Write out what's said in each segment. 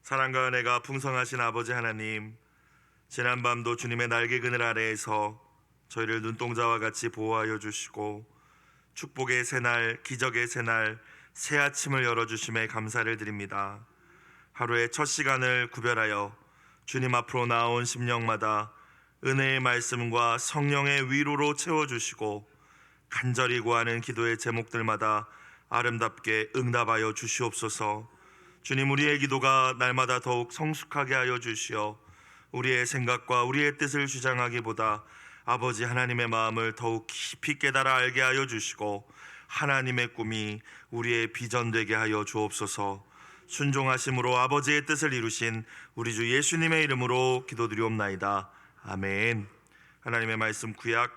사랑과 은혜가 풍성하신 아버지 하나님, 지난밤도 주님의 날개 그늘 아래에서 저희를 눈동자와 같이 보호하여 주시고 축복의 새날, 기적의 새날, 새 아침을 열어주심에 감사를 드립니다. 하루의 첫 시간을 구별하여 주님 앞으로 나온 심령마다 은혜의 말씀과 성령의 위로로 채워주시고 간절히 구하는 기도의 제목들마다 아름답게 응답하여 주시옵소서. 주님, 우리의 기도가 날마다 더욱 성숙하게 하여 주시어 우리의 생각과 우리의 뜻을 주장하기보다 아버지 하나님의 마음을 더욱 깊이 깨달아 알게 하여 주시고 하나님의 꿈이 우리의 비전 되게 하여 주옵소서. 순종하심으로 아버지의 뜻을 이루신 우리 주 예수님의 이름으로 기도드리옵나이다. 아멘. 하나님의 말씀 구약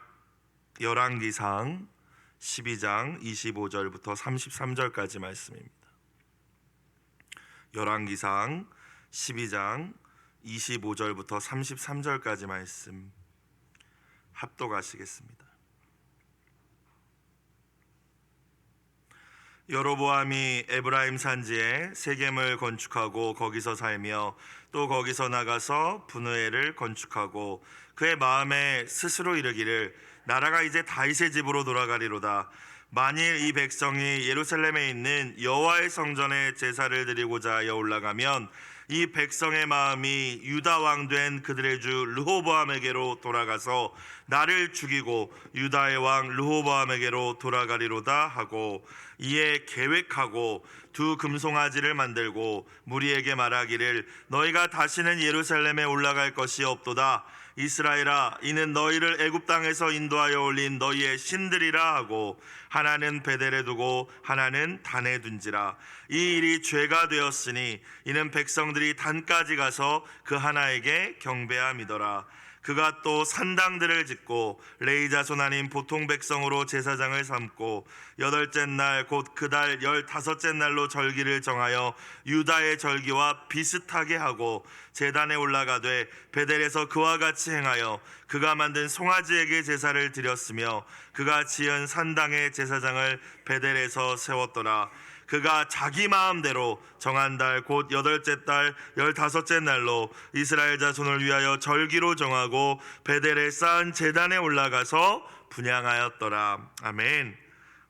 열왕기상 12장 25절부터 33절까지 말씀입니다. 열왕기상 12장 25절부터 33절까지 말씀 합독하시겠습니다. 여로보암이 에브라임 산지에 세겜을 건축하고 거기서 살며 또 거기서 나가서 분우엘을 건축하고 그의 마음에 스스로 이르기를 나라가 이제 다윗의 집으로 돌아가리로다. 만일 이 백성이 예루살렘에 있는 여호와의 성전에 제사를 드리고자 하여 올라가면 이 백성의 마음이 유다 왕 된 그들의 주 르호보암에게로 돌아가서 나를 죽이고 유다의 왕 르호보암에게로 돌아가리로다 하고 이에 계획하고 두 금송아지를 만들고 무리에게 말하기를 너희가 다시는 예루살렘에 올라갈 것이 없도다. 이스라엘아, 이는 너희를 애굽 땅에서 인도하여 올린 너희의 신들이라 하고 하나는 베델에 두고 하나는 단에 둔지라. 이 일이 죄가 되었으니 이는 백성들이 단까지 가서 그 하나에게 경배함이더라. 그가 또 산당들을 짓고 레위 자손 아닌 보통 백성으로 제사장을 삼고 여덟째 날 곧 그달 15째 날로 절기를 정하여 유다의 절기와 비슷하게 하고 제단에 올라가되 베델에서 그와 같이 행하여 그가 만든 송아지에게 제사를 드렸으며 그가 지은 산당의 제사장을 베델에서 세웠더라. 그가 자기 마음대로 정한 달 곧 8째 달 15째 날로 이스라엘 자손을 위하여 절기로 정하고 베델에 쌓은 제단에 올라가서 분향하였더라. 아멘.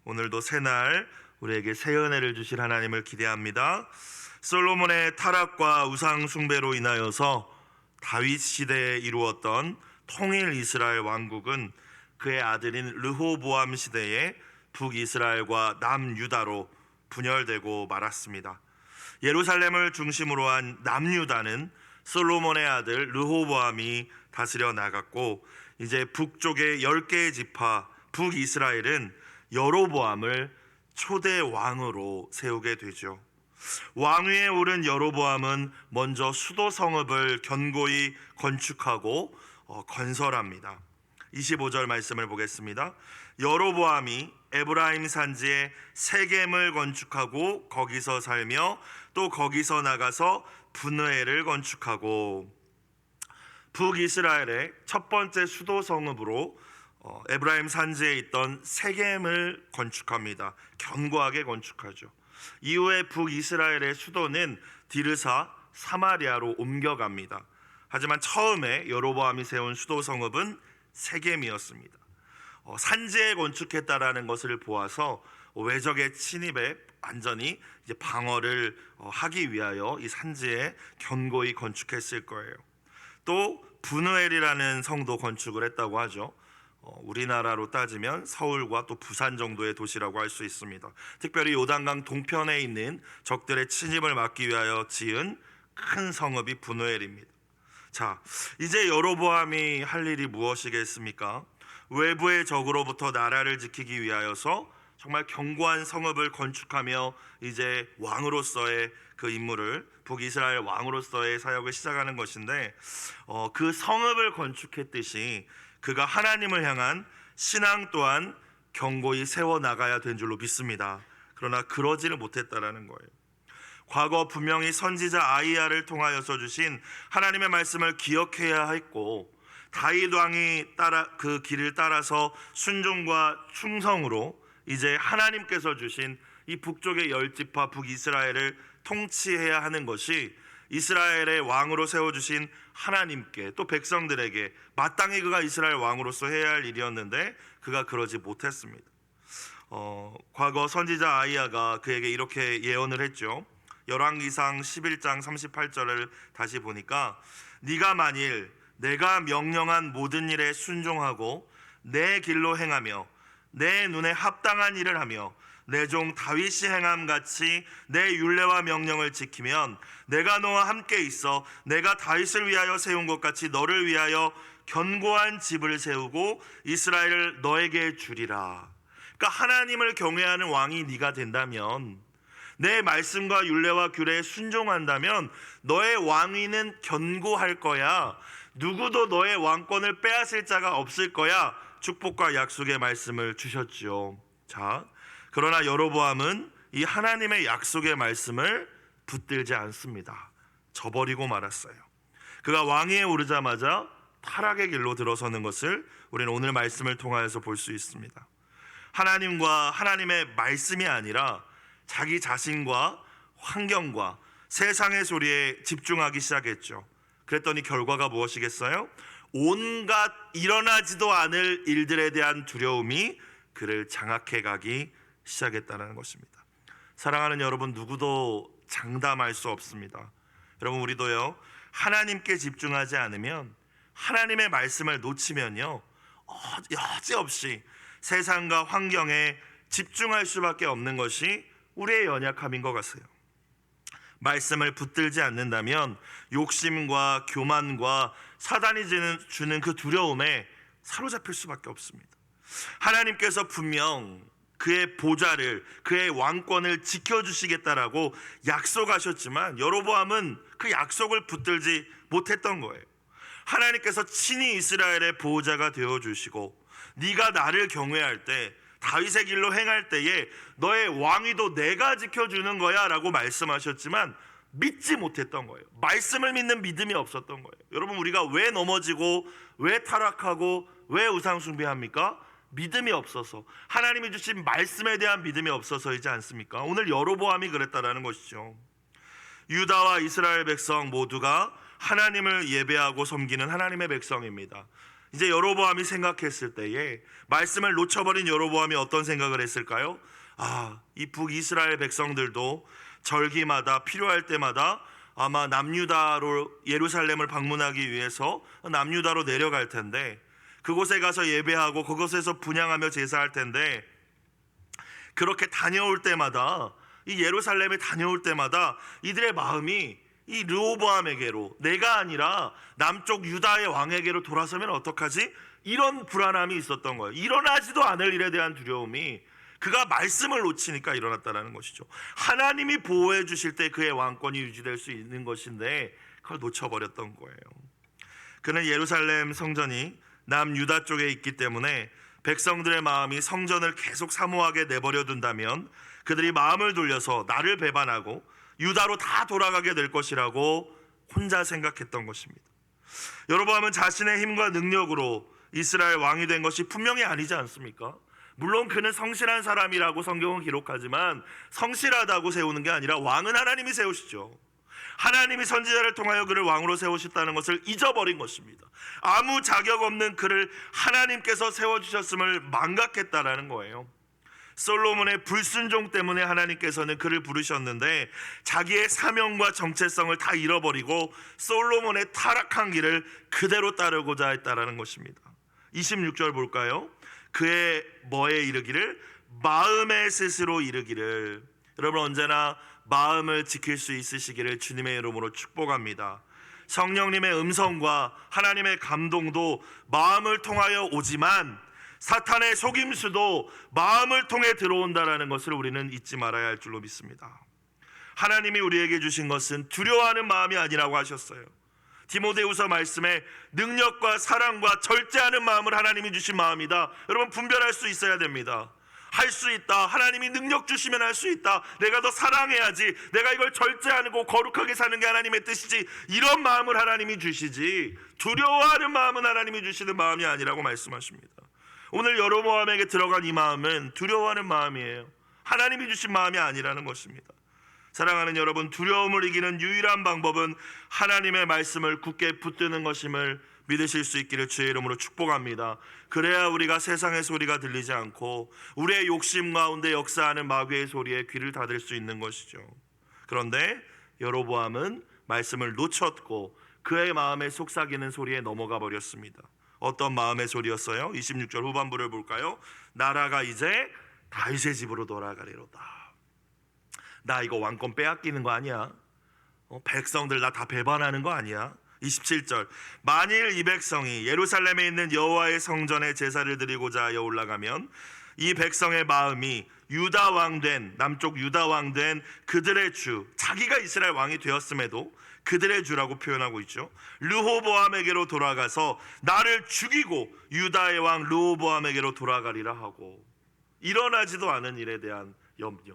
오늘도 새날 우리에게 새 은혜를 주실 하나님을 기대합니다. 솔로몬의 타락과 우상 숭배로 인하여서 다윗 시대에 이루었던 통일 이스라엘 왕국은 그의 아들인 르호보암 시대에 북이스라엘과 남유다로 분열되고 말았습니다. 예루살렘을 중심으로 한 남유다는 솔로몬의 아들 르호보암이 다스려 나갔고 이제 북쪽의 10개의 지파 북이스라엘은 여로보암을 초대 왕으로 세우게 되죠. 왕위에 오른 여로보암은 먼저 수도 성읍을 견고히 건축하고 건설합니다. 25절 말씀을 보겠습니다. 여로보암이 에브라임 산지에 세겜을 건축하고 거기서 살며 또 거기서 나가서 분우엘을 건축하고 북이스라엘의 첫 번째 수도 성읍으로 에브라임 산지에 있던 세겜을 건축합니다. 견고하게 건축하죠. 이후에 북이스라엘의 수도는 디르사 사마리아로 옮겨갑니다. 하지만 처음에 여로보암이 세운 수도 성읍은 세겜이었습니다. 산지에 건축했다라는 것을 보아서 외적의 침입에 완전히 이제 방어를 하기 위하여 이 산지에 견고히 건축했을 거예요. 또 분우엘이라는 성도 건축을 했다고 하죠. 우리나라로 따지면 서울과 또 부산 정도의 도시라고 할 수 있습니다. 특별히 요단강 동편에 있는 적들의 침입을 막기 위하여 지은 큰 성읍이 분우엘입니다. 자, 이제 여로보암이 할 일이 무엇이겠습니까? 외부의 적으로부터 나라를 지키기 위하여서 정말 견고한 성읍을 건축하며 이제 왕으로서의 그 임무를 북이스라엘 왕으로서의 사역을 시작하는 것인데 그 성읍을 건축했듯이 그가 하나님을 향한 신앙 또한 견고히 세워나가야 된 줄로 믿습니다. 그러나 그러지를 못했다라는 거예요. 과거 분명히 선지자 아이야를 통하여서 주신 하나님의 말씀을 기억해야 했고 다윗 왕이 그 길을 따라서 순종과 충성으로 이제 하나님께서 주신 이 북쪽의 10지파 북이스라엘을 통치해야 하는 것이 이스라엘의 왕으로 세워주신 하나님께 또 백성들에게 마땅히 그가 이스라엘 왕으로서 해야 할 일이었는데 그가 그러지 못했습니다. 과거 선지자 아이야가 그에게 이렇게 예언을 했죠. 열왕기상 11장 38절을 다시 보니까 네가 만일 내가 명령한 모든 일에 순종하고 내 길로 행하며 내 눈에 합당한 일을 하며 내 종 다윗이 행함 같이 내 율례와 명령을 지키면 내가 너와 함께 있어 내가 다윗을 위하여 세운 것 같이 너를 위하여 견고한 집을 세우고 이스라엘을 너에게 주리라. 그러니까 하나님을 경외하는 왕이 네가 된다면, 내 말씀과 율례와 규례에 순종한다면 너의 왕위는 견고할 거야. 누구도 너의 왕권을 빼앗을 자가 없을 거야. 축복과 약속의 말씀을 주셨지요. 자, 그러나 여로보암은 이 하나님의 약속의 말씀을 붙들지 않습니다. 저버리고 말았어요. 그가 왕위에 오르자마자 타락의 길로 들어서는 것을 우리는 오늘 말씀을 통하여서 볼 수 있습니다. 하나님과 하나님의 말씀이 아니라 자기 자신과 환경과 세상의 소리에 집중하기 시작했죠. 그랬더니 결과가 무엇이겠어요? 온갖 일어나지도 않을 일들에 대한 두려움이 그를 장악해 가기 시작했다는 것입니다. 사랑하는 여러분, 누구도 장담할 수 없습니다. 여러분, 우리도요, 하나님께 집중하지 않으면, 하나님의 말씀을 놓치면요, 여지없이 세상과 환경에 집중할 수밖에 없는 것이 우리의 연약함인 것 같아요. 말씀을 붙들지 않는다면 욕심과 교만과 사단이 주는 그 두려움에 사로잡힐 수밖에 없습니다. 하나님께서 분명 그의 보좌를, 그의 왕권을 지켜주시겠다라고 약속하셨지만 여로보암은 그 약속을 붙들지 못했던 거예요. 하나님께서 친히 이스라엘의 보호자가 되어주시고 네가 나를 경외할 때, 다윗의 길로 행할 때에 너의 왕위도 내가 지켜주는 거야 라고 말씀하셨지만 믿지 못했던 거예요. 말씀을 믿는 믿음이 없었던 거예요. 여러분, 우리가 왜 넘어지고 왜 타락하고 왜 우상 숭배합니까? 믿음이 없어서, 하나님이 주신 말씀에 대한 믿음이 없어서이지 않습니까? 오늘 여로보암이 그랬다라는 것이죠. 유다와 이스라엘 백성 모두가 하나님을 예배하고 섬기는 하나님의 백성입니다. 이제 여로보암이 생각했을 때에, 말씀을 놓쳐버린 여로보암이 어떤 생각을 했을까요? 이 북이스라엘 백성들도 절기마다 필요할 때마다 아마 남유다로 예루살렘을 방문하기 위해서 남유다로 내려갈 텐데, 그곳에 가서 예배하고 그곳에서 분향하며 제사할 텐데, 그렇게 다녀올 때마다, 이 예루살렘에 다녀올 때마다 이들의 마음이 이 르호보암에게로, 내가 아니라 남쪽 유다의 왕에게로 돌아서면 어떡하지? 이런 불안함이 있었던 거예요. 일어나지도 않을 일에 대한 두려움이 그가 말씀을 놓치니까 일어났다는 것이죠. 하나님이 보호해 주실 때 그의 왕권이 유지될 수 있는 것인데 그걸 놓쳐버렸던 거예요. 그는 예루살렘 성전이 남유다 쪽에 있기 때문에 백성들의 마음이 성전을 계속 사모하게 내버려 둔다면 그들이 마음을 돌려서 나를 배반하고 유다로 다 돌아가게 될 것이라고 혼자 생각했던 것입니다. 여로보암은 자신의 힘과 능력으로 이스라엘 왕이 된 것이 분명히 아니지 않습니까? 물론 그는 성실한 사람이라고 성경은 기록하지만 성실하다고 세우는 게 아니라 왕은 하나님이 세우시죠. 하나님이 선지자를 통하여 그를 왕으로 세우셨다는 것을 잊어버린 것입니다. 아무 자격 없는 그를 하나님께서 세워주셨음을 망각했다라는 거예요. 솔로몬의 불순종 때문에 하나님께서는 그를 부르셨는데 자기의 사명과 정체성을 다 잃어버리고 솔로몬의 타락한 길을 그대로 따르고자 했다라는 것입니다. 26절 볼까요? 그의 뭐에 이르기를? 마음에 스스로 이르기를. 여러분, 언제나 마음을 지킬 수 있으시기를 주님의 이름으로 축복합니다. 성령님의 음성과 하나님의 감동도 마음을 통하여 오지만 사탄의 속임수도 마음을 통해 들어온다라는 것을 우리는 잊지 말아야 할 줄로 믿습니다. 하나님이 우리에게 주신 것은 두려워하는 마음이 아니라고 하셨어요. 디모데후서 말씀에 능력과 사랑과 절제하는 마음을 하나님이 주신 마음이다. 여러분, 분별할 수 있어야 됩니다. 할 수 있다. 하나님이 능력 주시면 할 수 있다. 내가 더 사랑해야지. 내가 이걸 절제하고 거룩하게 사는 게 하나님의 뜻이지. 이런 마음을 하나님이 주시지, 두려워하는 마음은 하나님이 주시는 마음이 아니라고 말씀하십니다. 오늘 여로보암에게 들어간 이 마음은 두려워하는 마음이에요. 하나님이 주신 마음이 아니라는 것입니다. 사랑하는 여러분, 두려움을 이기는 유일한 방법은 하나님의 말씀을 굳게 붙드는 것임을 믿으실 수 있기를 주의 이름으로 축복합니다. 그래야 우리가 세상의 소리가 들리지 않고 우리의 욕심 가운데 역사하는 마귀의 소리에 귀를 닫을 수 있는 것이죠. 그런데 여로보암은 말씀을 놓쳤고 그의 마음에 속삭이는 소리에 넘어가 버렸습니다. 어떤 마음의 소리였어요? 26절 후반부를 볼까요? 나라가 이제 다윗의 집으로 돌아가리로다. 나 이거 왕권 빼앗기는 거 아니야? 백성들 나 다 배반하는 거 아니야? 27절 만일 이 백성이 예루살렘에 있는 여호와의 성전에 제사를 드리고자 하여 올라가면 이 백성의 마음이 유다 왕된 남쪽 유다 왕된 그들의 주, 자기가 이스라엘 왕이 되었음에도 그들의 주라고 표현하고 있죠. 르호보암에게로 돌아가서 나를 죽이고 유다의 왕 르호보암에게로 돌아가리라 하고, 일어나지도 않은 일에 대한 염려.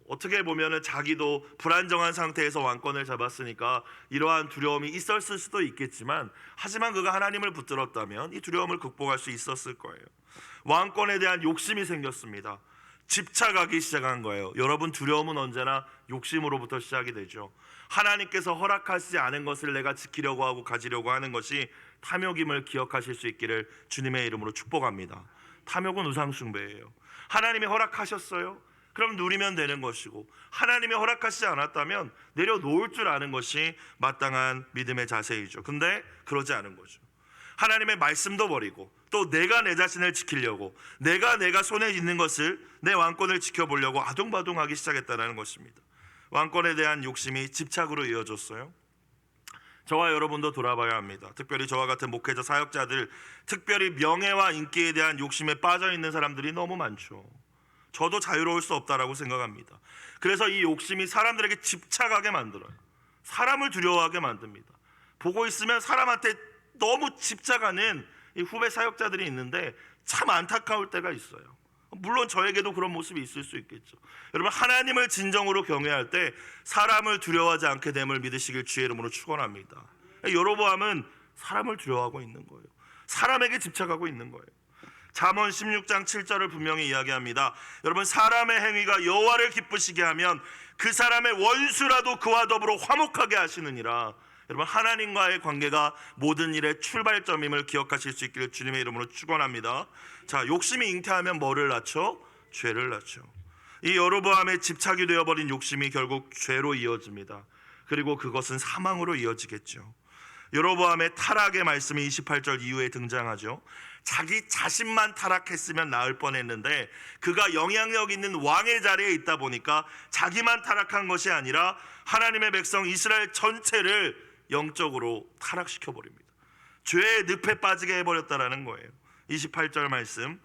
어떻게 보면은 자기도 불안정한 상태에서 왕권을 잡았으니까 이러한 두려움이 있었을 수도 있겠지만, 하지만 그가 하나님을 붙들었다면 이 두려움을 극복할 수 있었을 거예요. 왕권에 대한 욕심이 생겼습니다. 집착하기 시작한 거예요. 여러분, 두려움은 언제나 욕심으로부터 시작이 되죠. 하나님께서 허락하시지 않은 것을 내가 지키려고 하고 가지려고 하는 것이 탐욕임을 기억하실 수 있기를 주님의 이름으로 축복합니다. 탐욕은 우상 숭배예요. 하나님이 허락하셨어요? 그럼 누리면 되는 것이고, 하나님이 허락하시지 않았다면 내려놓을 줄 아는 것이 마땅한 믿음의 자세이죠. 근데 그러지 않은 거죠. 하나님의 말씀도 버리고 또 내가 내 자신을 지키려고, 내가 손에 있는 것을, 내 왕권을 지켜보려고 아둥바둥하기 시작했다는 것입니다. 왕권에 대한 욕심이 집착으로 이어졌어요. 저와 여러분도 돌아봐야 합니다. 특별히 저와 같은 목회자 사역자들, 특별히 명예와 인기에 대한 욕심에 빠져 있는 사람들이 너무 많죠. 저도 자유로울 수 없다라고 생각합니다. 그래서 이 욕심이 사람들에게 집착하게 만들어요. 사람을 두려워하게 만듭니다. 보고 있으면 사람한테 너무 집착하는 이 후배 사역자들이 있는데 참 안타까울 때가 있어요. 물론 저에게도 그런 모습이 있을 수 있겠죠. 여러분, 하나님을 진정으로 경외할 때 사람을 두려워하지 않게 됨을 믿으시길 주의 이름으로 축원합니다. 여로보암은 사람을 두려워하고 있는 거예요. 사람에게 집착하고 있는 거예요. 잠언 16장 7절을 분명히 이야기합니다. 여러분, 사람의 행위가 여호와를 기쁘시게 하면 그 사람의 원수라도 그와 더불어 화목하게 하시느니라. 여러분, 하나님과의 관계가 모든 일의 출발점임을 기억하실 수 있기를 주님의 이름으로 축원합니다. 자, 욕심이 잉태하면 뭐를 낳죠? 죄를 낳죠. 이 여로보암의 집착이 되어버린 욕심이 결국 죄로 이어집니다. 그리고 그것은 사망으로 이어지겠죠. 여로보암의 타락의 말씀이 28절 이후에 등장하죠. 자기 자신만 타락했으면 나을 뻔했는데 그가 영향력 있는 왕의 자리에 있다 보니까 자기만 타락한 것이 아니라 하나님의 백성 이스라엘 전체를 영적으로 타락시켜버립니다. 죄의 늪에 빠지게 해버렸다라는 거예요. 28절 말씀,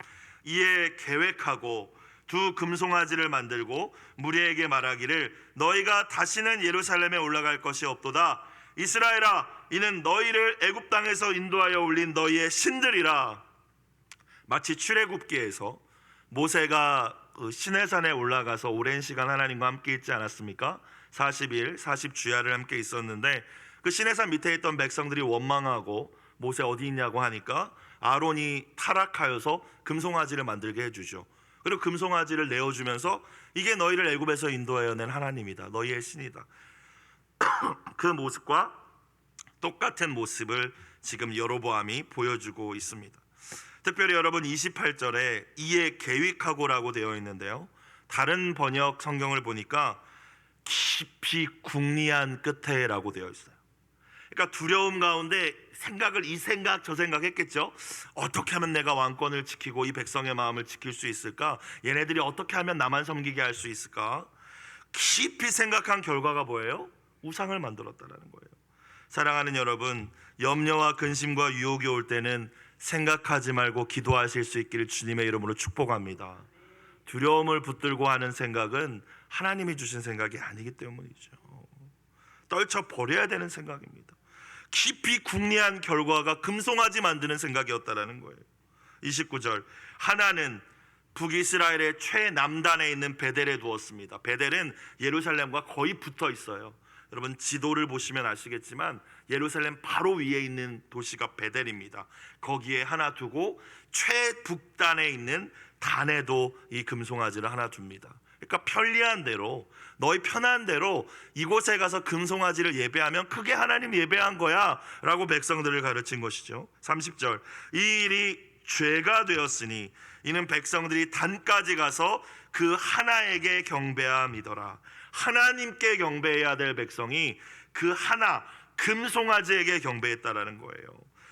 이에 계획하고 두 금송아지를 만들고 무리에게 말하기를 너희가 다시는 예루살렘에 올라갈 것이 없도다. 이스라엘아, 이는 너희를 애굽 땅에서 인도하여 올린 너희의 신들이라. 마치 출애굽기에서 모세가 시내산에 올라가서 오랜 시간 하나님과 함께 있지 않았습니까? 40일 40주야를 함께 있었는데 그 시내산 밑에 있던 백성들이 원망하고 모세 어디 있냐고 하니까 아론이 타락하여서 금송아지를 만들게 해주죠. 그리고 금송아지를 내어주면서 이게 너희를 애굽에서 인도하여 낸 하나님이다, 너희의 신이다. 그 모습과 똑같은 모습을 지금 여로보암이 보여주고 있습니다. 특별히 여러분, 28절에 이에 계획하고라고 되어 있는데요, 다른 번역 성경을 보니까 깊이 궁리한 끝에라고 되어 있어요. 그러니까 두려움 가운데 생각을 이 생각 저 생각 했겠죠. 어떻게 하면 내가 왕권을 지키고 이 백성의 마음을 지킬 수 있을까? 얘네들이 어떻게 하면 나만 섬기게 할 수 있을까? 깊이 생각한 결과가 뭐예요? 우상을 만들었다는 거예요. 사랑하는 여러분, 염려와 근심과 유혹이 올 때는 생각하지 말고 기도하실 수 있기를 주님의 이름으로 축복합니다. 두려움을 붙들고 하는 생각은 하나님이 주신 생각이 아니기 때문이죠. 떨쳐버려야 되는 생각입니다. 깊이 궁리한 결과가 금송아지 만드는 생각이었다라는 거예요. 29절, 하나는 북이스라엘의 최남단에 있는 베델에 두었습니다. 베델은 예루살렘과 거의 붙어 있어요. 여러분, 지도를 보시면 아시겠지만 예루살렘 바로 위에 있는 도시가 베델입니다. 거기에 하나 두고 최북단에 있는 단에도 이 금송아지를 하나 둡니다. 그러니까 편리한 대로, 너희 편한 대로 이곳에 가서 금송아지를 예배하면 그게 하나님 예배한 거야 라고 백성들을 가르친 것이죠. 30절, 이 일이 죄가 되었으니 이는 백성들이 단까지 가서 그 하나에게 경배함이더라. 하나님께 경배해야 될 백성이 그 하나 금송아지에게 경배했다라는 거예요.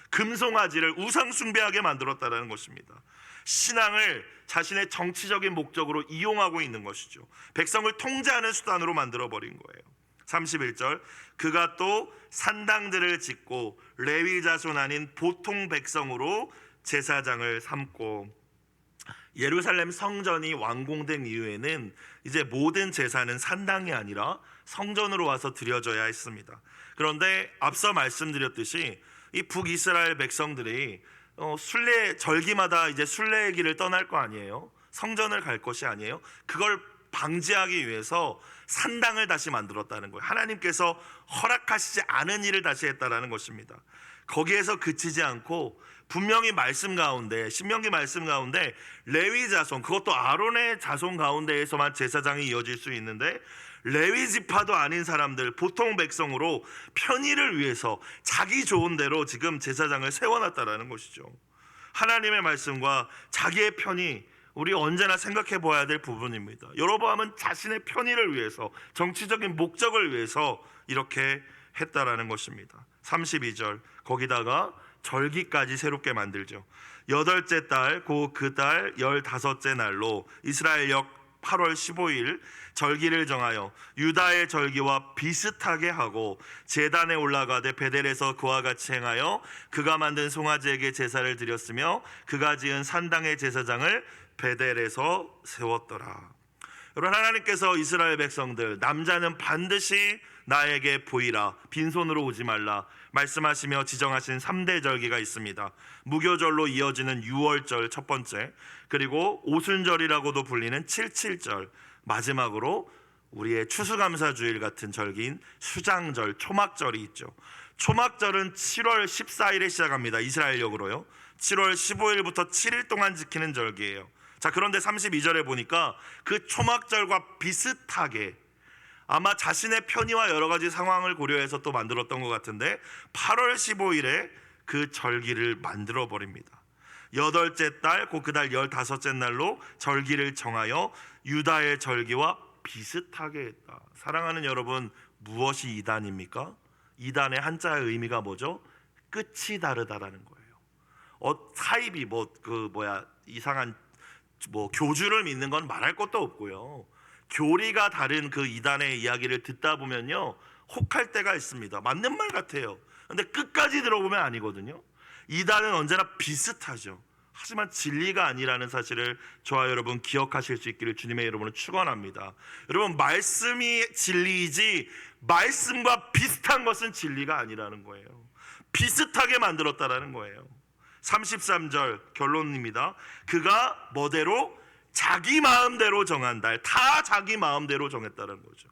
금송아지를 우상 숭배하게 만들었다라는 것입니다. 신앙을 자신의 정치적인 목적으로 이용하고 있는 것이죠. 백성을 통제하는 수단으로 만들어버린 거예요. 31절, 그가 또 산당들을 짓고 레위 자손 아닌 보통 백성으로 제사장을 삼고, 예루살렘 성전이 완공된 이후에는 이제 모든 제사는 산당이 아니라 성전으로 와서 드려져야 했습니다. 그런데 앞서 말씀드렸듯이 이 북이스라엘 백성들이 순례 절기마다 이제 순례의 길을 떠날 거 아니에요. 성전을 갈 것이 아니에요. 그걸 방지하기 위해서 산당을 다시 만들었다는 거예요. 하나님께서 허락하시지 않은 일을 다시 했다라는 것입니다. 거기에서 그치지 않고 분명히 말씀 가운데, 신명기 말씀 가운데 레위 자손, 그것도 아론의 자손 가운데에서만 제사장이 이어질 수 있는데 레위 지파도 아닌 사람들, 보통 백성으로 편의를 위해서 자기 좋은 대로 지금 제사장을 세워놨다라는 것이죠. 하나님의 말씀과 자기의 편의, 우리 언제나 생각해 봐야 될 부분입니다. 여로보암은 자신의 편의를 위해서, 정치적인 목적을 위해서 이렇게 했다라는 것입니다. 32절, 거기다가 절기까지 새롭게 만들죠. 8째 달, 그 달 15째 날로 이스라엘 역 8월 15일 절기를 정하여 유다의 절기와 비슷하게 하고 제단에 올라가되 베델에서 그와 같이 행하여 그가 만든 송아지에게 제사를 드렸으며 그가 지은 산당의 제사장을 베델에서 세웠더라. 여러분, 하나님께서 이스라엘 백성들, 남자는 반드시 나에게 보이라, 빈손으로 오지 말라 말씀하시며 지정하신 3대 절기가 있습니다. 무교절로 이어지는 유월절 첫 번째, 그리고 오순절이라고도 불리는 칠칠절, 마지막으로 우리의 추수감사주일 같은 절기인 수장절, 초막절이 있죠. 초막절은 7월 14일에 시작합니다. 이스라엘역으로요. 7월 15일부터 7일 동안 지키는 절기예요. 자, 그런데 32절에 보니까 그 초막절과 비슷하게 아마 자신의 편의와 여러 가지 상황을 고려해서 또 만들었던 것 같은데 8월 15일에 그 절기를 만들어 버립니다. 8째 달, 그 달 15째 날로 절기를 정하여 유다의 절기와 비슷하게 했다. 사랑하는 여러분, 무엇이 이단입니까? 이단의 한자의 의미가 뭐죠? 끝이 다르다라는 거예요. 사입이 이상한 교주를 믿는 건 말할 것도 없고요. 교리가 다른 그 이단의 이야기를 듣다 보면요, 혹할 때가 있습니다. 맞는 말 같아요. 근데 끝까지 들어보면 아니거든요. 이단은 언제나 비슷하죠. 하지만 진리가 아니라는 사실을 저와 여러분 기억하실 수 있기를 주님의 이름으로 축원합니다. 여러분, 말씀이 진리이지 말씀과 비슷한 것은 진리가 아니라는 거예요. 비슷하게 만들었다라는 거예요. 33절 결론입니다. 그가 뭐대로? 자기 마음대로 정한 달, 다 자기 마음대로 정했다는 거죠.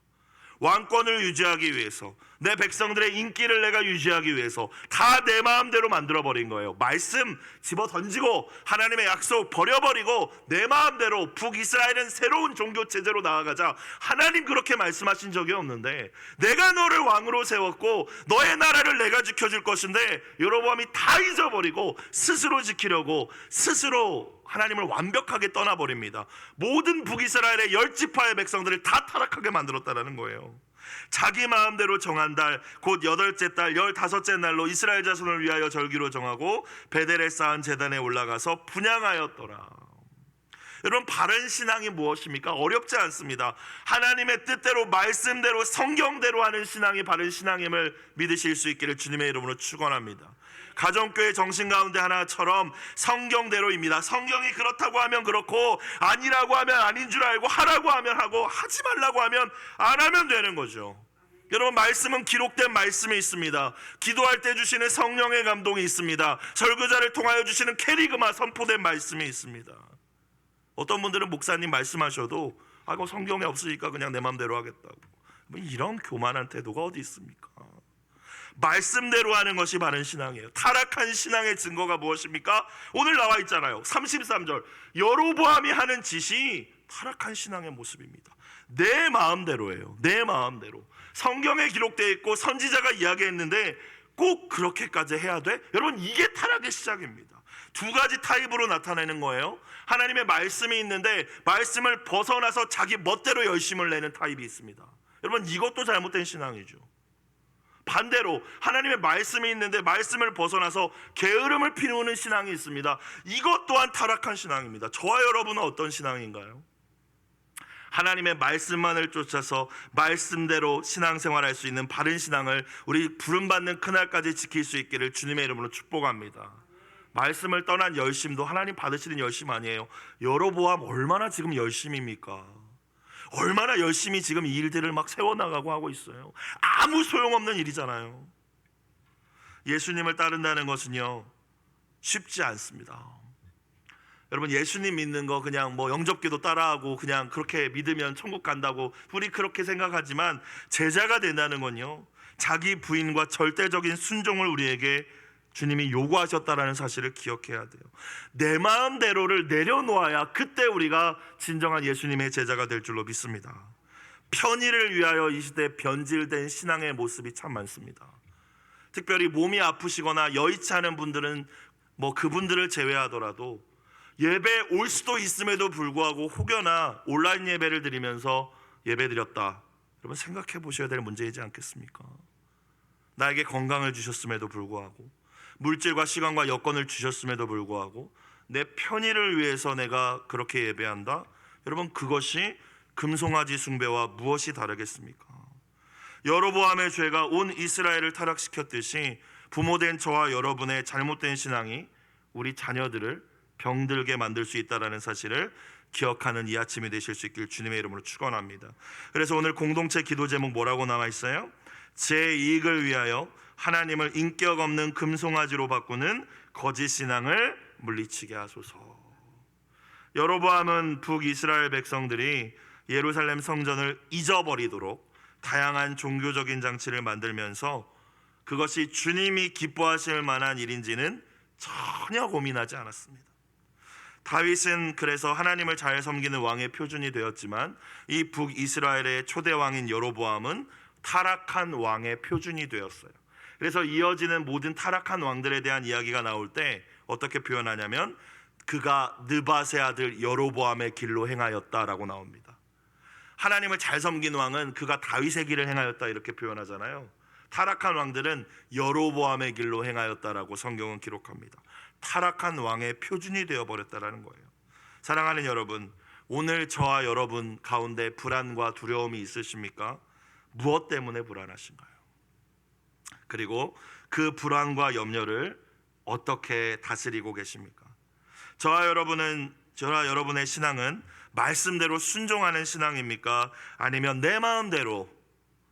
왕권을 유지하기 위해서, 내 백성들의 인기를 내가 유지하기 위해서 다 내 마음대로 만들어버린 거예요. 말씀 집어 던지고 하나님의 약속 버려버리고 내 마음대로 북이스라엘은 새로운 종교 체제로 나아가자. 하나님 그렇게 말씀하신 적이 없는데 내가 너를 왕으로 세웠고 너의 나라를 내가 지켜줄 것인데 여로보암이 다 잊어버리고 스스로 지키려고 스스로 하나님을 완벽하게 떠나버립니다. 모든 북이스라엘의 10지파의 백성들을 다 타락하게 만들었다는 거예요. 자기 마음대로 정한 달, 곧 8째 달 15째 날로 이스라엘 자손을 위하여 절기로 정하고 베델에 쌓은 제단에 올라가서 분향하였더라. 여러분, 바른 신앙이 무엇입니까? 어렵지 않습니다. 하나님의 뜻대로, 말씀대로, 성경대로 하는 신앙이 바른 신앙임을 믿으실 수 있기를 주님의 이름으로 축원합니다. 가정교회 정신 가운데 하나처럼 성경대로입니다. 성경이 그렇다고 하면 그렇고, 아니라고 하면 아닌 줄 알고, 하라고 하면 하고, 하지 말라고 하면 안 하면 되는 거죠. 여러분, 말씀은 기록된 말씀이 있습니다. 기도할 때 주시는 성령의 감동이 있습니다. 설교자를 통하여 주시는 캐리그마 선포된 말씀이 있습니다. 어떤 분들은 목사님 말씀하셔도 이거 성경에 없으니까 그냥 내 마음대로 하겠다고, 이런 교만한 태도가 어디 있습니까? 말씀대로 하는 것이 바른 신앙이에요. 타락한 신앙의 증거가 무엇입니까? 오늘 나와 있잖아요. 33절, 여로보암이 하는 짓이 타락한 신앙의 모습입니다. 내 마음대로예요. 내 마음대로. 성경에 기록되어 있고 선지자가 이야기했는데 꼭 그렇게까지 해야 돼? 여러분, 이게 타락의 시작입니다. 두 가지 타입으로 나타내는 거예요. 하나님의 말씀이 있는데 말씀을 벗어나서 자기 멋대로 열심을 내는 타입이 있습니다. 여러분, 이것도 잘못된 신앙이죠. 반대로 하나님의 말씀이 있는데 말씀을 벗어나서 게으름을 피우는 신앙이 있습니다. 이것 또한 타락한 신앙입니다. 저와 여러분은 어떤 신앙인가요? 하나님의 말씀만을 쫓아서 말씀대로 신앙생활할 수 있는 바른 신앙을 우리 부름받는 그날까지 지킬 수 있기를 주님의 이름으로 축복합니다. 말씀을 떠난 열심도 하나님 받으시는 열심 아니에요. 여로보암 얼마나 지금 열심입니까? 얼마나 열심히 지금 이 일들을 막 세워나가고 하고 있어요. 아무 소용없는 일이잖아요. 예수님을 따른다는 것은요, 쉽지 않습니다. 여러분, 예수님 믿는 거 그냥 뭐 영접기도 따라하고 그냥 그렇게 믿으면 천국 간다고 우리 그렇게 생각하지만, 제자가 된다는 건요, 자기 부인과 절대적인 순종을 우리에게 주님이 요구하셨다라는 사실을 기억해야 돼요. 내 마음대로를 내려놓아야 그때 우리가 진정한 예수님의 제자가 될 줄로 믿습니다. 편의를 위하여 이 시대에 변질된 신앙의 모습이 참 많습니다. 특별히 몸이 아프시거나 여의치 않은 분들은 뭐 그분들을 제외하더라도 예배 올 수도 있음에도 불구하고 혹여나 온라인 예배를 드리면서 예배 드렸다, 여러분 생각해 보셔야 될 문제이지 않겠습니까? 나에게 건강을 주셨음에도 불구하고, 물질과 시간과 여건을 주셨음에도 불구하고 내 편의를 위해서 내가 그렇게 예배한다? 여러분, 그것이 금송아지 숭배와 무엇이 다르겠습니까? 여로보암의 죄가 온 이스라엘을 타락시켰듯이 부모된 저와 여러분의 잘못된 신앙이 우리 자녀들을 병들게 만들 수 있다는 사실을 기억하는 이 아침이 되실 수 있길 주님의 이름으로 축원합니다. 그래서 오늘 공동체 기도 제목 뭐라고 나와 있어요? 제 이익을 위하여 하나님을 인격 없는 금송아지로 바꾸는 거짓 신앙을 물리치게 하소서. 여로보암은 북이스라엘 백성들이 예루살렘 성전을 잊어버리도록 다양한 종교적인 장치를 만들면서 그것이 주님이 기뻐하실 만한 일인지는 전혀 고민하지 않았습니다. 다윗은 그래서 하나님을 잘 섬기는 왕의 표준이 되었지만, 이 북이스라엘의 초대 왕인 여로보암은 타락한 왕의 표준이 되었어요. 그래서 이어지는 모든 타락한 왕들에 대한 이야기가 나올 때 어떻게 표현하냐면, 그가 느밧의 아들 여로보암의 길로 행하였다라고 나옵니다. 하나님을 잘 섬긴 왕은 그가 다윗의 길을 행하였다 이렇게 표현하잖아요. 타락한 왕들은 여로보암의 길로 행하였다라고 성경은 기록합니다. 타락한 왕의 표준이 되어버렸다라는 거예요. 사랑하는 여러분, 오늘 저와 여러분 가운데 불안과 두려움이 있으십니까? 무엇 때문에 불안하신가요? 그리고 그 불안과 염려를 어떻게 다스리고 계십니까? 저와 여러분의 신앙은 말씀대로 순종하는 신앙입니까? 아니면 내 마음대로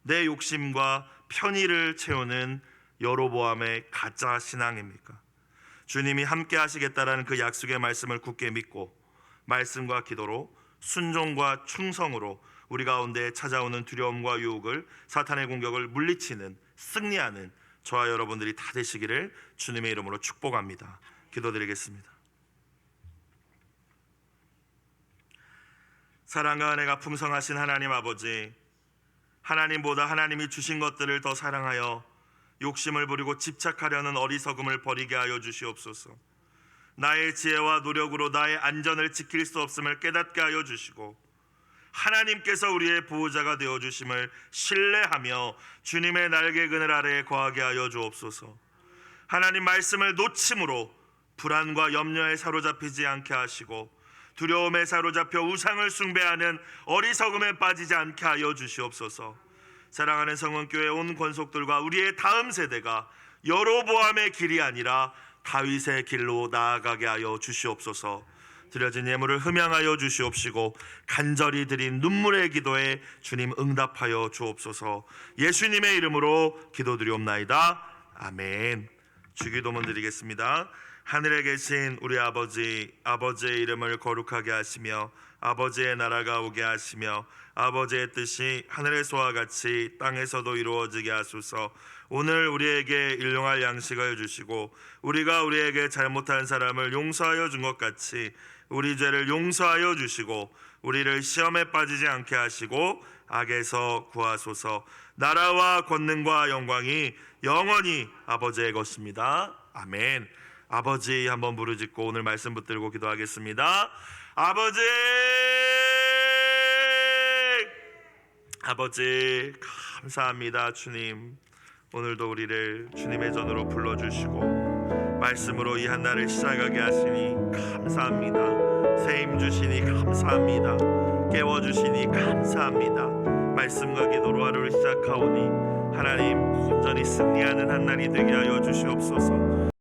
내 욕심과 편의를 채우는 여로보암의 가짜 신앙입니까? 주님이 함께 하시겠다라는 그 약속의 말씀을 굳게 믿고 말씀과 기도로 순종과 충성으로 우리 가운데 찾아오는 두려움과 유혹을, 사탄의 공격을 물리치는, 승리하는 저와 여러분들이 다 되시기를 주님의 이름으로 축복합니다. 기도드리겠습니다. 사랑과 은혜가 풍성하신 하나님 아버지, 하나님보다 하나님이 주신 것들을 더 사랑하여 욕심을 부리고 집착하려는 어리석음을 버리게 하여 주시옵소서. 나의 지혜와 노력으로 나의 안전을 지킬 수 없음을 깨닫게 하여 주시고, 하나님께서 우리의 보호자가 되어주심을 신뢰하며 주님의 날개 그늘 아래에 거하게 하여 주옵소서. 하나님 말씀을 놓침으로 불안과 염려에 사로잡히지 않게 하시고, 두려움에 사로잡혀 우상을 숭배하는 어리석음에 빠지지 않게 하여 주시옵소서. 사랑하는 성원교회 온 권속들과 우리의 다음 세대가 여로보암의 길이 아니라 다윗의 길로 나아가게 하여 주시옵소서. 드려진 예물을 흠양하여 주시옵시고 간절히 드린 눈물의 기도에 주님 응답하여 주옵소서. 예수님의 이름으로 기도드리옵나이다. 아멘. 주기도문 드리겠습니다. 하늘에 계신 우리 아버지, 아버지의 이름을 거룩하게 하시며 아버지의 나라가 오게 하시며 아버지의 뜻이 하늘에서와 같이 땅에서도 이루어지게 하소서. 오늘 우리에게 일용할 양식을 주시고 우리가 우리에게 잘못한 사람을 용서하여 준 것 같이 우리 죄를 용서하여 주시고 우리를 시험에 빠지지 않게 하시고 악에서 구하소서. 나라와 권능과 영광이 영원히 아버지의 것입니다. 아멘. 아버지 한번 부르짖고 오늘 말씀 붙들고 기도하겠습니다. 아버지, 아버지 감사합니다. 주님, 오늘도 우리를 주님의 전으로 불러주시고 말씀으로 이 한날을 시작하게 하시니 감사합니다. 새 힘 주시니 감사합니다. 깨워주시니 감사합니다. 말씀과 기도로 하루를 시작하오니 하나님 온전히 승리하는 한날이 되게 하여 주시옵소서.